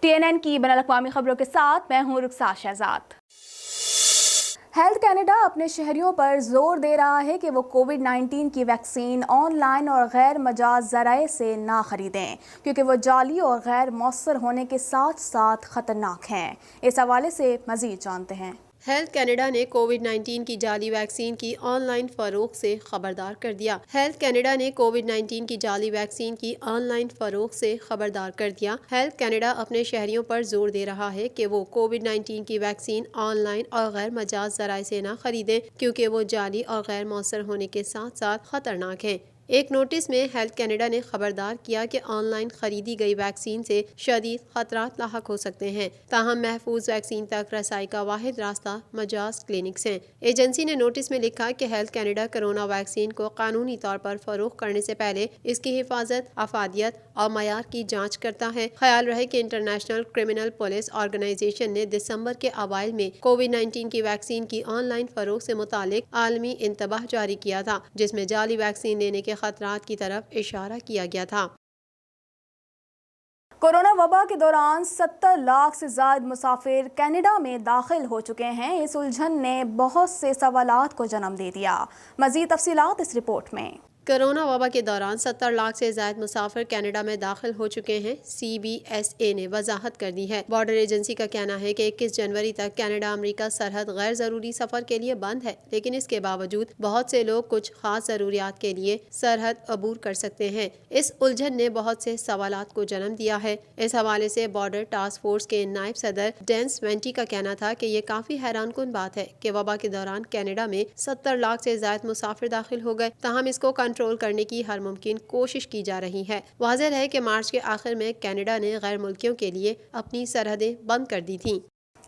TNN کی بین الاقوامی خبروں کے ساتھ میں ہوں رخسار شہزاد۔ ہیلتھ کینیڈا اپنے شہریوں پر زور دے رہا ہے کہ وہ کووڈ-19 کی ویکسین آن لائن اور غیر مجاز ذرائع سے نہ خریدیں کیونکہ وہ جعلی اور غیر مؤثر ہونے کے ساتھ ساتھ خطرناک ہیں۔ اس حوالے سے مزید جانتے ہیں۔ ہیلتھ کینیڈا نے کووڈ-19 کی جعلی ویکسین کی آن لائن فروخت سے خبردار کر دیا۔ ہیلتھ کینیڈا نے کووڈ-19 کی جعلی ویکسین کی آن لائن فروخت سے خبردار کر دیا۔ ہیلتھ کینیڈا اپنے شہریوں پر زور دے رہا ہے کہ وہ کووڈ-19 کی ویکسین آن لائن اور غیر مجاز ذرائع سے نہ خریدیں کیونکہ وہ جعلی اور غیر مؤثر ہونے کے ساتھ ساتھ خطرناک ہیں۔ ایک نوٹس میں ہیلتھ کینیڈا نے خبردار کیا کہ آن لائن خریدی گئی ویکسین سے شدید خطرات لاحق ہو سکتے ہیں، تاہم محفوظ ویکسین تک رسائی کا واحد راستہ مجاز کلینکس ہیں۔ ایجنسی نے نوٹس میں لکھا کہ ہیلتھ کینیڈا کرونا ویکسین کو قانونی طور پر فروخت کرنے سے پہلے اس کی حفاظت، افادیت اور معیار کی جانچ کرتا ہے۔ خیال رہے کہ انٹرنیشنل کرمنل پولیس آرگنائزیشن نے دسمبر کے اوائل میں کووڈ-19 کی ویکسین کی آن لائن فروخت سے متعلق عالمی انتباہ جاری کیا تھا، جس میں جعلی ویکسین لینے کے خطرات کی طرف اشارہ کیا گیا تھا۔ کورونا وبا کے دوران 70 لاکھ سے زائد مسافر کینیڈا میں داخل ہو چکے ہیں۔ اس الجھن نے بہت سے سوالات کو جنم دے دیا۔ مزید تفصیلات اس رپورٹ میں۔ کرونا وبا کے دوران 70 لاکھ سے زائد مسافر کینیڈا میں داخل ہو چکے ہیں، CBSA نے وضاحت کر دی ہے۔ بارڈر ایجنسی کا کہنا ہے کہ 21 جنوری تک کینیڈا امریکہ سرحد غیر ضروری سفر کے لیے بند ہے، لیکن اس کے باوجود بہت سے لوگ کچھ خاص ضروریات کے لیے سرحد عبور کر سکتے ہیں۔ اس الجھن نے بہت سے سوالات کو جنم دیا ہے۔ اس حوالے سے بارڈر ٹاسک فورس کے نائب صدر ڈینس وینٹی کا کہنا تھا کہ یہ کافی حیران کن بات ہے کہ وبا کے دوران کینیڈا میں 70 لاکھ سے زائد مسافر داخل ہو گئے، تاہم اس کو کنٹرول کرنے کی ہر ممکن کوشش کی جا رہی ہے۔ واضح ہے کہ مارچ کے آخر میں کینیڈا نے غیر ملکیوں کے لیے اپنی سرحدیں بند کر دی تھیں۔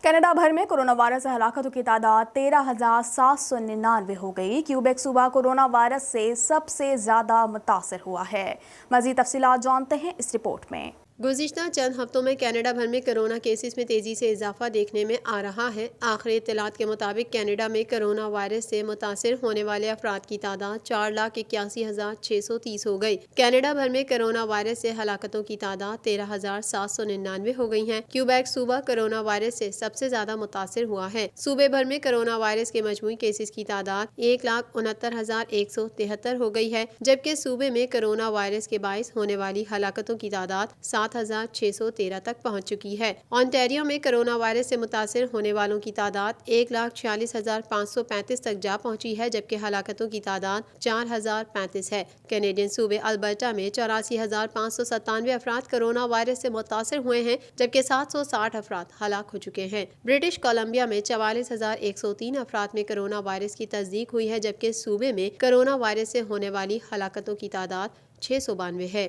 کینیڈا بھر میں کورونا وائرس سے ہلاکتوں کی تعداد 13,799 ہو گئی۔ کیوبیک صوبہ کورونا وائرس سے سب سے زیادہ متاثر ہوا ہے۔ مزید تفصیلات جانتے ہیں اس رپورٹ میں۔ گزشتہ چند ہفتوں میں کینیڈا بھر میں کرونا کیسز میں تیزی سے اضافہ دیکھنے میں آ رہا ہے۔ آخری اطلاعات کے مطابق کینیڈا میں کرونا وائرس سے متاثر ہونے والے افراد کی تعداد 4,81,630 ہو گئی۔ کینیڈا بھر میں کرونا وائرس سے ہلاکتوں کی تعداد 13,799 ہو گئی ہیں۔ کیوبیک صوبہ کرونا وائرس سے سب سے زیادہ متاثر ہوا ہے۔ صوبے بھر میں کرونا وائرس کے مجموعی کیسز کی تعداد 1,69,173 ہو گئی ہے، جبکہ صوبے میں کرونا وائرس کے باعث ہونے والی ہلاکتوں کی تعداد 7,613 تک پہنچ چکی ہے۔ آنٹیریو میں کرونا وائرس سے متاثر ہونے والوں کی تعداد 1,46,535 تک جا پہنچی ہے، جبکہ ہلاکتوں کی تعداد 4,035 ہے۔ کینیڈین صوبے البرٹا میں 84,597 افراد کرونا وائرس سے متاثر ہوئے ہیں، جبکہ 760 افراد ہلاک ہو چکے ہیں۔ برٹش کولمبیا میں 44,103 افراد میں کرونا وائرس کی تصدیق ہوئی ہے، جبکہ صوبے میں کرونا وائرس سے ہونے والی ہلاکتوں کی تعداد 692 ہے۔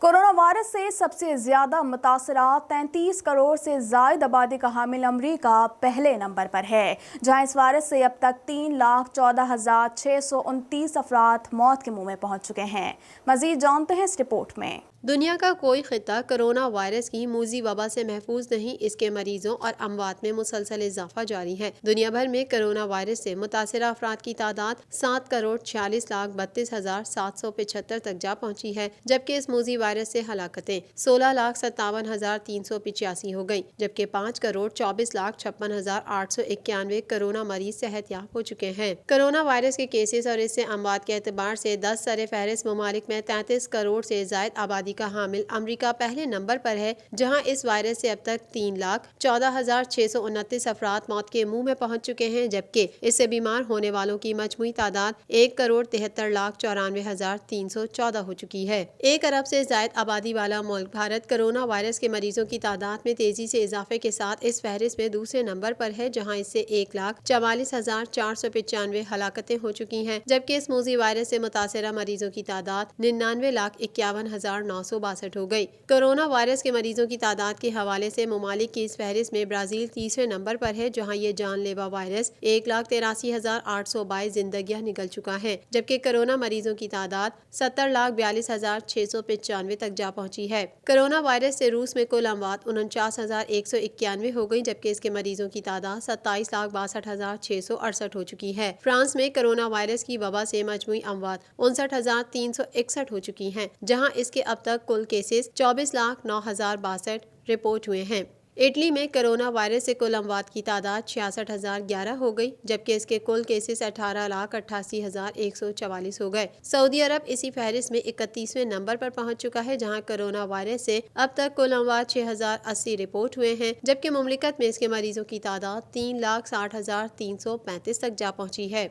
کورونا وائرس سے سب سے زیادہ متاثرہ 33 کروڑ سے زائد آبادی کا حامل امریکہ پہلے نمبر پر ہے، جہاں اس وائرس سے اب تک 3,14,629 افراد موت کے منہ میں پہنچ چکے ہیں۔ مزید جانتے ہیں اس رپورٹ میں۔ دنیا کا کوئی خطہ کرونا وائرس کی موذی وبا سے محفوظ نہیں۔ اس کے مریضوں اور اموات میں مسلسل اضافہ جاری ہے۔ دنیا بھر میں کرونا وائرس سے متاثرہ افراد کی تعداد 7,46,32,775 تک جا پہنچی ہے، جبکہ اس موذی وائرس سے ہلاکتیں 16,57,385 ہو گئیں، جبکہ 5,24,56,891 کرونا مریض صحت یاب ہو چکے ہیں۔ کرونا وائرس کے کیسز اور اس سے اموات کے اعتبار سے 10 سر فہرست ممالک میں 33 کروڑ سے زائد آبادی کا حامل امریکہ پہلے نمبر پر ہے، جہاں اس وائرس سے اب تک 3,14,629 افراد موت کے منہ میں پہنچ چکے ہیں، جبکہ اس سے بیمار ہونے والوں کی مجموعی تعداد 1,73,94,314 ہو چکی ہے۔ 1 ارب سے زائد آبادی والا ملک بھارت کرونا وائرس کے مریضوں کی تعداد میں تیزی سے اضافے کے ساتھ اس فہرست میں دوسرے نمبر پر ہے، جہاں اس سے 1,44,495 ہلاکتیں ہو چکی ہیں، جبکہ اس موذی وائرس سے متاثرہ مریضوں کی تعداد 99,51,962 ہو گئی۔ کرونا وائرس کے مریضوں کی تعداد کے حوالے سے ممالک کی اس فہرست میں برازیل تیسرے نمبر پر ہے، جہاں یہ جان لیوا وائرس 1,83,822 زندگیاں نگل چکا ہے، جبکہ کرونا مریضوں کی تعداد 70,42,695 تک جا پہنچی ہے۔ کرونا وائرس سے روس میں کل اموات 49,191 ہو گئی، جبکہ اس کے مریضوں کی تعداد 27,62,668 ہو چکی ہے۔ فرانس میں کرونا وائرس کی وبا سے مجموعی اموات 59,361 ہو چکی ہیں، جہاں اس کے اب تک تک کل کیسز 24,09,062 رپورٹ ہوئے ہیں۔ اٹلی میں کرونا وائرس سے کل اموات کی تعداد 66,011 ہو گئی، جبکہ اس کے کل کیسز 18,88,144 ہو گئے۔ سعودی عرب اسی فہرست میں 31ویں نمبر پر پہنچ چکا ہے، جہاں کرونا وائرس سے اب تک کل اموات 6,080 رپورٹ ہوئے ہیں، جبکہ مملکت میں اس کے مریضوں کی تعداد 3,60,335 تک جا پہنچی ہے۔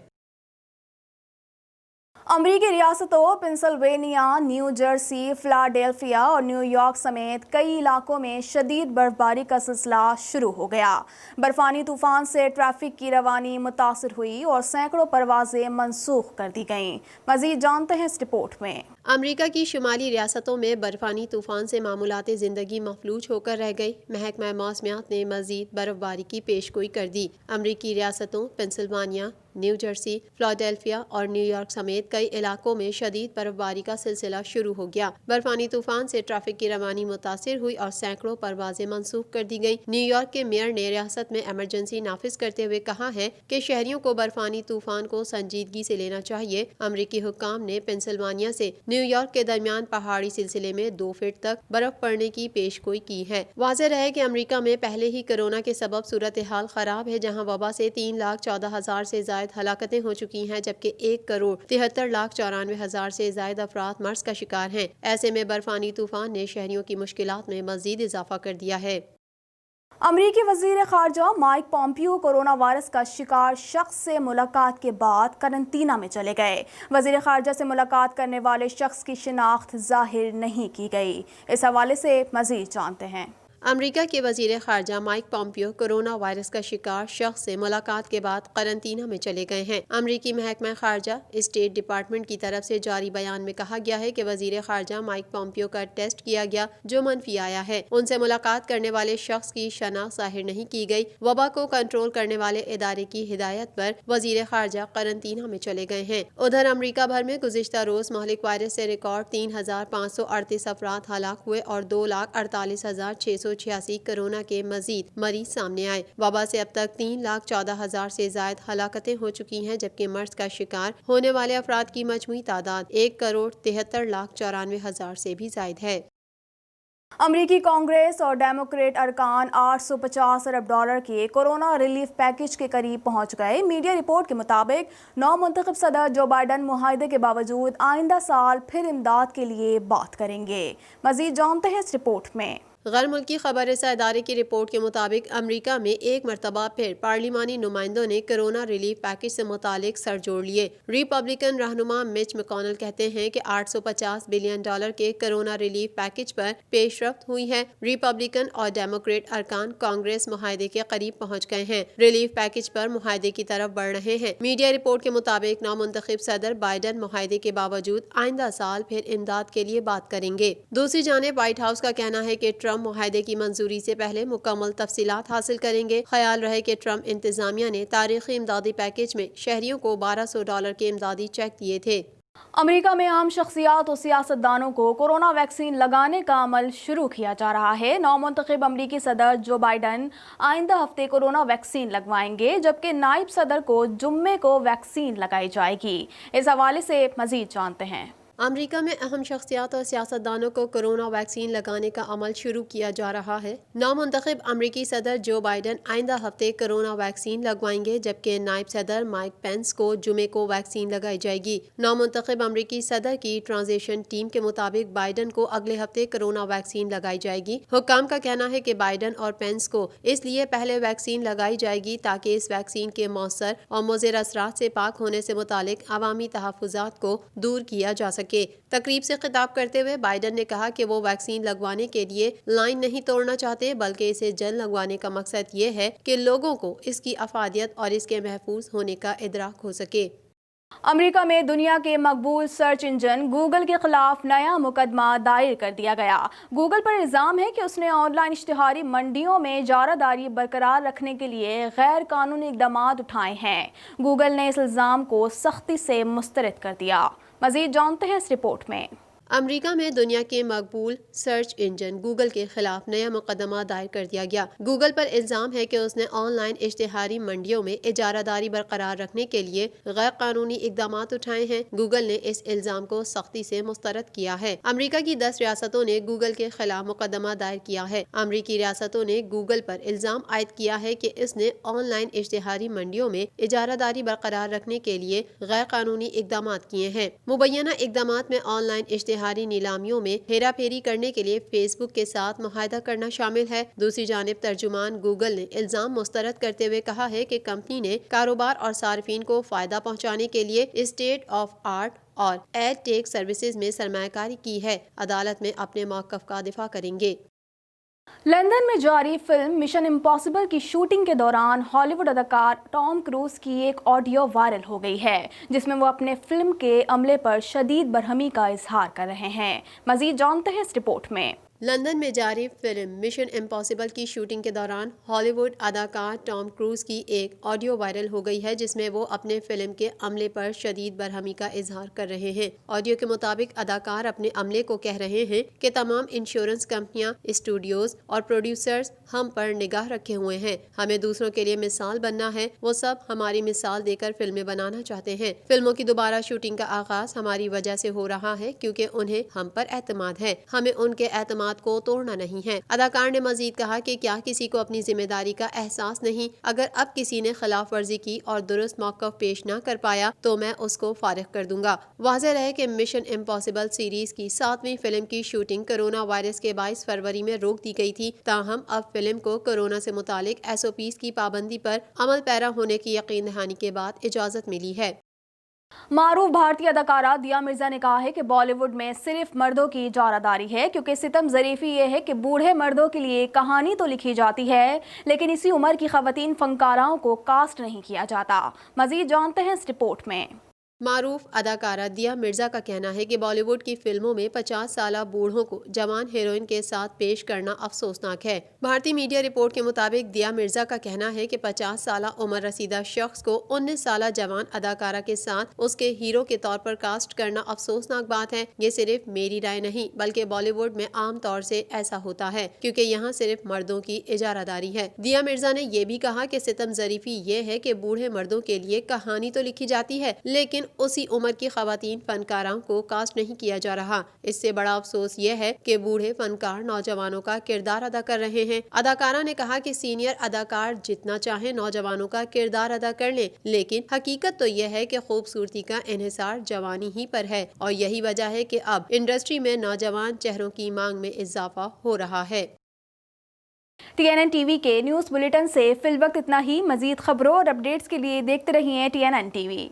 امریکی ریاستوں پنسلوینیا، نیو جرسی، فلاڈیلفیا اور نیو یارک سمیت کئی علاقوں میں شدید برفباری کا سلسلہ شروع ہو گیا۔ برفانی طوفان سے ٹریفک کی روانی متاثر ہوئی اور سینکڑوں پروازیں منسوخ کر دی گئیں۔ مزید جانتے ہیں اس رپورٹ میں۔ امریکہ کی شمالی ریاستوں میں برفانی طوفان سے معمولات زندگی مفلوج ہو کر رہ گئی۔ محکمہ موسمیات نے مزید برفباری کی پیشگوئی کر دی۔ امریکی ریاستوں پنسلوانیا، نیو جرسی، فلاڈیلفیا اور نیو یارک سمیت کئی علاقوں میں شدید برفباری کا سلسلہ شروع ہو گیا۔ برفانی طوفان سے ٹریفک کی روانی متاثر ہوئی اور سینکڑوں پروازیں منسوخ کر دی گئیں۔ نیو یارک کے میئر نے ریاست میں ایمرجنسی نافذ کرتے ہوئے کہا ہے کہ شہریوں کو برفانی طوفان کو سنجیدگی سے لینا چاہیے۔ امریکی حکام نے پنسلوانیا سے نیو یارک کے درمیان پہاڑی سلسلے میں 2 فٹ تک برف پڑنے کی پیشگوئی کی ہے۔ واضح رہے کہ امریکہ میں پہلے ہی کورونا کے سبب صورتحال خراب ہے، جہاں وبا سے 3,14,000 سے زائد ہلاکتیں ہو چکی ہیں، جبکہ 1,73,94,000 سے زائد افراد مرض کا شکار ہیں۔ ایسے میں برفانی طوفان نے شہریوں کی مشکلات میں مزید اضافہ کر دیا ہے۔ امریکی وزیر خارجہ مائک پومپیو کورونا وائرس کا شکار شخص سے ملاقات کے بعد قرنطینہ میں چلے گئے۔ وزیر خارجہ سے ملاقات کرنے والے شخص کی شناخت ظاہر نہیں کی گئی۔ اس حوالے سے مزید جانتے ہیں۔ امریکہ کے وزیر خارجہ مائک پومپیو کورونا وائرس کا شکار شخص سے ملاقات کے بعد قرنطینہ میں چلے گئے ہیں۔ امریکی محکمہ خارجہ اسٹیٹ ڈپارٹمنٹ کی طرف سے جاری بیان میں کہا گیا ہے کہ وزیر خارجہ مائک پومپیو کا ٹیسٹ کیا گیا جو منفی آیا ہے۔ ان سے ملاقات کرنے والے شخص کی شناخت ظاہر نہیں کی گئی۔ وبا کو کنٹرول کرنے والے ادارے کی ہدایت پر وزیر خارجہ قرنطینہ میں چلے گئے ہیں۔ ادھر امریکہ بھر میں گزشتہ روز مہلک وائرس سے ریکارڈ 3,538 افراد ہلاک ہوئے اور 2,48,686 کورونا کے مزید مریض سامنے آئے۔ وبا سے اب تک 3,14,000 سے زائد ہلاکتیں ہو چکی ہیں، جبکہ مرض کا شکار ہونے والے افراد کی مجموعی تعداد 1,73,94,000 سے بھی زائد ہے۔ امریکی کانگریس اور ڈیموکریٹ ارکان $850 ارب کے کورونا ریلیف پیکج کے قریب پہنچ گئے۔ میڈیا رپورٹ کے مطابق نو منتخب صدر جو بائیڈن معاہدے کے باوجود آئندہ سال پھر امداد کے لیے بات کریں گے۔ مزید جانتے ہیں اس رپورٹ میں۔ غیر ملکی خبر رساں ادارے کی رپورٹ کے مطابق امریکہ میں ایک مرتبہ پھر پارلیمانی نمائندوں نے کرونا ریلیف پیکج سے متعلق سر جوڑ لیے۔ ریپبلکن رہنما مچ مکونل کہتے ہیں کہ $850 بلین کے کرونا ریلیف پیکج پر پیش رفت ہوئی ہے۔ ریپبلکن اور ڈیموکریٹ ارکان کانگریس معاہدے کے قریب پہنچ گئے ہیں، ریلیف پیکج پر معاہدے کی طرف بڑھ رہے ہیں۔ میڈیا رپورٹ کے مطابق نو منتخب صدر بائیڈن معاہدے کے باوجود آئندہ سال پھر امداد کے لیے بات کریں گے۔ دوسری جانب وائٹ ہاؤس کا کہنا ہے کہ ٹرمپ معاہدے کی منظوری سے پہلے مکمل تفصیلات حاصل کریں گے۔ خیال رہے کہ ٹرمپ انتظامیہ نے تاریخی امدادی پیکج میں شہریوں کو $1,200 کے امدادی چیک دیے تھے۔ امریکہ میں عام شخصیات اور سیاستدانوں کو کورونا ویکسین لگانے کا عمل شروع کیا جا رہا ہے۔ نو منتخب امریکی صدر جو بائیڈن آئندہ ہفتے کورونا ویکسین لگوائیں گے، جبکہ نائب صدر کو جمعے کو ویکسین لگائی جائے گی۔ اس حوالے سے مزید جانتے ہیں۔ امریکہ میں اہم شخصیات اور سیاستدانوں کو کورونا ویکسین لگانے کا عمل شروع کیا جا رہا ہے۔ نو منتخب امریکی صدر جو بائیڈن آئندہ ہفتے کورونا ویکسین لگوائیں گے، جبکہ نائب صدر مائک پینس کو جمعے کو ویکسین لگائی جائے گی۔ نو منتخب امریکی صدر کی ٹرانزیشن ٹیم کے مطابق بائیڈن کو اگلے ہفتے کورونا ویکسین لگائی جائے گی۔ حکام کا کہنا ہے کہ بائیڈن اور پینس کو اس لیے پہلے ویکسین لگائی جائے گی تاکہ اس ویکسین کے مؤثر اور مضر اثرات سے پاک ہونے سے متعلق عوامی تحفظات کو دور کیا جا سکے۔ تقریب سے خطاب کرتے ہوئے بائیڈن نے کہا کہ وہ ویکسین لگوانے کے لیے لائن نہیں توڑنا چاہتے، بلکہ اسے جلد لگوانے کا مقصد یہ ہے کہ لوگوں کو اس کی افادیت اور اس کے محفوظ ہونے کا ادراک ہو سکے۔ امریکہ میں دنیا کے مقبول سرچ انجن گوگل کے خلاف نیا مقدمہ دائر کر دیا گیا۔ گوگل پر الزام ہے کہ اس نے آن لائن اشتہاری منڈیوں میں اجارہ داری برقرار رکھنے کے لیے غیر قانونی اقدامات اٹھائے ہیں۔ گوگل نے اس الزام کو سختی سے مسترد کر دیا۔ مزید جانتے ہیں اس رپورٹ میں۔ امریکہ میں دنیا کے مقبول سرچ انجن گوگل کے خلاف نیا مقدمہ دائر کر دیا گیا۔ گوگل پر الزام ہے کہ اس نے آن لائن اشتہاری منڈیوں میں اجارہ داری برقرار رکھنے کے لیے غیر قانونی اقدامات اٹھائے ہیں۔ گوگل نے اس الزام کو سختی سے مسترد کیا ہے۔ امریکہ کی 10 ریاستوں نے گوگل کے خلاف مقدمہ دائر کیا ہے۔ امریکی ریاستوں نے گوگل پر الزام عائد کیا ہے کہ اس نے آن لائن اشتہاری منڈیوں میں اجارہ داری برقرار رکھنے کے لیے غیر قانونی اقدامات کیے ہیں۔ مبینہ اقدامات میں آن لائن اشتہاری نیلامیوں میں ہیرا پھیری کرنے کے لیے فیس بک کے ساتھ معاہدہ کرنا شامل ہے۔ دوسری جانب ترجمان گوگل نے الزام مسترد کرتے ہوئے کہا ہے کہ کمپنی نے کاروبار اور صارفین کو فائدہ پہنچانے کے لیے اسٹیٹ آف آرٹ اور ایڈ ٹیک سروسز میں سرمایہ کاری کی ہے۔ عدالت میں اپنے موقف کا دفاع کریں گے۔ لندن میں جاری فلم مشن امپاسبل کی شوٹنگ کے دوران ہالی ووڈ اداکار ٹام کروز کی ایک آڈیو وائرل ہو گئی ہے جس میں وہ اپنے فلم کے عملے پر شدید برہمی کا اظہار کر رہے ہیں۔ مزید جانتے ہیں اس رپورٹ میں۔ لندن میں جاری فلم مشن امپاسبل کی شوٹنگ کے دوران ہالی ووڈ اداکار ٹام کروز کی ایک آڈیو وائرل ہو گئی ہے جس میں وہ اپنے فلم کے عملے پر شدید برہمی کا اظہار کر رہے ہیں۔ آڈیو کے مطابق اداکار اپنے عملے کو کہہ رہے ہیں کہ تمام انشورنس کمپنیاں، اسٹوڈیوز اور پروڈیوسرز ہم پر نگاہ رکھے ہوئے ہیں۔ ہمیں دوسروں کے لیے مثال بننا ہے۔ وہ سب ہماری مثال دے کر فلمیں بنانا چاہتے ہیں۔ فلموں کی دوبارہ شوٹنگ کا آغاز ہماری وجہ سے ہو رہا ہے کیونکہ انہیں ہم پر اعتماد ہے۔ ہمیں ان کے اعتماد کو توڑنا نہیں ہے۔ اداکار نے مزید کہا کہ کیا کسی کو اپنی ذمہ داری کا احساس نہیں؟ اگر اب کسی نے خلاف ورزی کی اور درست موقف پیش نہ کر پایا تو میں اس کو فارغ کر دوں گا۔ واضح رہے کہ مشن امپاسبل سیریز کی 7ویں فلم کی شوٹنگ کرونا وائرس کے 22 فروری میں روک دی گئی تھی، تاہم اب فلم کو کورونا سے متعلق SOPs کی پابندی پر عمل پیرا ہونے کی یقین دہانی کے بعد اجازت ملی ہے۔ معروف بھارتی اداکارہ دیا مرزا نے کہا ہے کہ بالی ووڈ میں صرف مردوں کی اجارہ داری ہے کیونکہ ستم ظریفی یہ ہے کہ بوڑھے مردوں کے لیے کہانی تو لکھی جاتی ہے لیکن اسی عمر کی خواتین فنکاراؤں کو کاسٹ نہیں کیا جاتا۔ مزید جانتے ہیں اس رپورٹ میں۔ معروف اداکارہ دیا مرزا کا کہنا ہے کہ بالی ووڈ کی فلموں میں 50 سالہ بوڑھوں کو جوان ہیروئن کے ساتھ پیش کرنا افسوسناک ہے۔ بھارتی میڈیا رپورٹ کے مطابق دیا مرزا کا کہنا ہے کہ 50 سالہ عمر رسیدہ شخص کو 19 سالہ جوان اداکارہ کے ساتھ اس کے ہیرو کے طور پر کاسٹ کرنا افسوسناک بات ہے۔ یہ صرف میری رائے نہیں بلکہ بالی ووڈ میں عام طور سے ایسا ہوتا ہے کیونکہ یہاں صرف مردوں کی اجارہ داری ہے۔ دیا مرزا نے یہ بھی کہا کہ ستم ظریفی یہ ہے کہ بوڑھے مردوں کے لیے کہانی تو لکھی جاتی ہے لیکن اسی عمر کی خواتین فنکاراں کو کاسٹ نہیں کیا جا رہا۔ اس سے بڑا افسوس یہ ہے کہ بوڑھے فنکار نوجوانوں کا کردار ادا کر رہے ہیں۔ اداکارہ نے کہا کہ سینئر اداکار جتنا چاہے نوجوانوں کا کردار ادا کر لیں لیکن حقیقت تو یہ ہے کہ خوبصورتی کا انحصار جوانی ہی پر ہے اور یہی وجہ ہے کہ اب انڈسٹری میں نوجوان چہروں کی مانگ میں اضافہ ہو رہا ہے۔ TNN TV کے نیوز بلیٹن سے فی الوقت اتنا ہی۔ مزید خبروں اور اپڈیٹس کے لیے دیکھتے رہیے TNN TV۔